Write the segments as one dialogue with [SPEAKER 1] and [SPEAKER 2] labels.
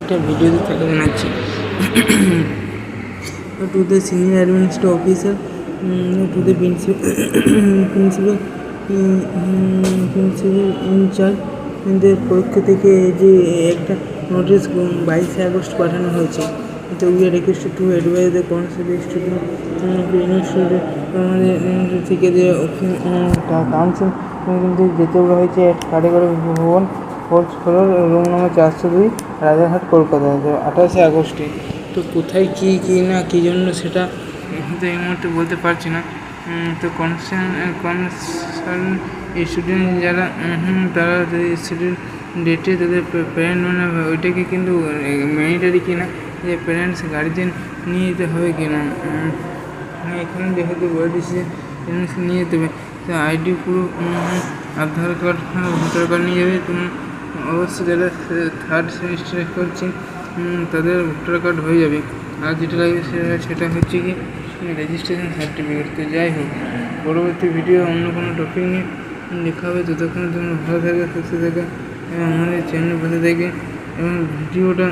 [SPEAKER 1] একটা ভিডিওতে তাকে জানাচ্ছি। To the senior administrative officer, to the principal ইনচার্জদের পক্ষ থেকে যে একটা নোটিশ 22 আগস্ট পাঠানো হয়েছে। তো we are requested to advice the concern student institute আমাদের থেকে যে কাউন্সিল কিন্তু যেতে বলা হয়েছে কারিগরি ভবন, 4th floor, room number 402, Rajarhat, Kolkata, 28 আগস্টে। তো কোথায় কী না কী জন্য সেটা কিন্তু এই মুহূর্তে বলতে পারছি না। তো কনসার্ন স্টুডেন্ট যারা তারা স্টুডেন্ট ডেটে তাদের প্যারেন্ট মানে ওইটাকে কিন্তু ম্যান্ডেটরি কিনা, যে প্যারেন্টস গার্জেন নিয়ে যেতে হবে কিনা। এখানে যেহেতু বলে দিচ্ছে প্যারেন্টস নিয়ে যেতে হবে, তো আইডি পুরো আধার কার্ড, ভোটার কার্ড নিয়ে যাবে। তুমি অবশ্যই যারা 3rd সেমিস্টারে করছে তাদের ভোটার কার্ড হয়ে যাবে। আর যেটা লাগবে সেটা হচ্ছে কি রেজিস্ট্রেশন সার্টিফিকেট। তো যাই হোক, পরবর্তী ভিডিও অন্য কোনো টপিক নিয়ে দেখা হবে। ততক্ষণে তোমরা ভালো থাকে, সুস্থ থাকে এবং আমাদের চ্যানেল পাশে থাকে। এবং ভিডিওটা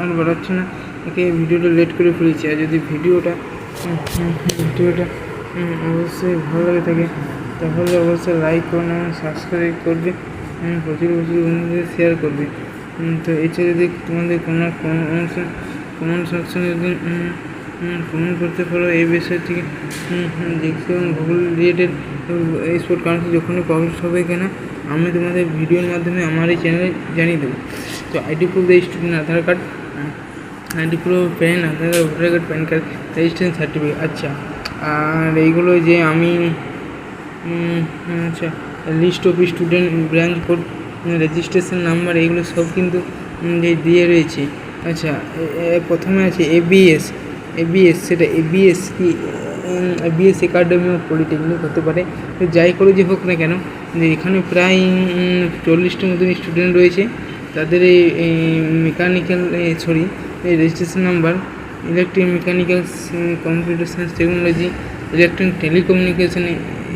[SPEAKER 1] আর বাড়াচ্ছি না, ভিডিওটা লেট করে ফেলেছি। আর যদি ভিডিওটা অবশ্যই ভালো লাগে থাকে তাহলে অবশ্যই লাইক করুন এবং সাবস্ক্রাইব করবে এবং প্রচুর বন্ধুদের শেয়ার করবে। তো এছাড়া যদি তোমাদের কোনো কমেন্ট সেকশনে যদি কমেন্ট করতে পারো এই বিষয় থেকে দেখছিলাম গুগল রিলেটেড স্পোর্ট কাউন্সিল যখনই পাবলিশ হবে কিনা আমি তোমাদের ভিডিওর মাধ্যমে আমার এই চ্যানেলে জানিয়ে দেবো। তো ID proof the student, Aadhaar card, ID proof, PAN, Aadhaar card, voter card, PAN card, registration certificate. আচ্ছা, আর এইগুলো যে আমি আচ্ছা list of student, branch code, registration number, এইগুলো সব কিন্তু দিয়ে রয়েছে। আচ্ছা, প্রথমে আছে এবিএস, সেটা এবিএস কি এবিএস একাডেমি অফ পলিটেকনিক হতে পারে। তো যাই করে যে হোক না কেন, যে এখানে প্রায় 40টার মতন স্টুডেন্ট রয়েছে। তাদের এই মেকানিক্যাল এই registration number electric mechanical, computer science, technology, electronic, telecommunication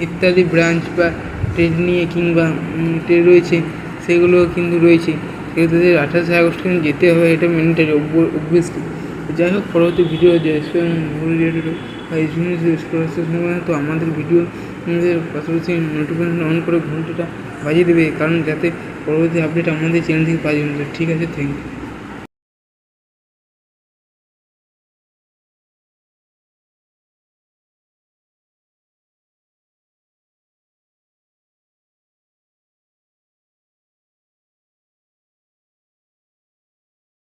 [SPEAKER 1] ইত্যাদি ব্রাঞ্চ বা ট্রেড নিয়ে কিংবা ট্রেড রয়েছে, সেগুলো কিন্তু রয়েছে। সেগুলো তাদের 28 আগস্ট কিন্তু যেতে হবে, এটা ম্যান্ডেটরি অবভিয়াসলি। যাই হোক, পরবর্তী ভিডিও যে রিলেটেড বা তো আমাদের ভিডিও পাশাপাশি নোটিফিকেশন অন করে ঘন্টাটা বাজিয়ে দেবে, কারণ যাতে পরবর্তী আপডেট আমাদের চ্যানেল থেকে পাওয়া যায়। ঠিক আছে, থ্যাংক ইউ।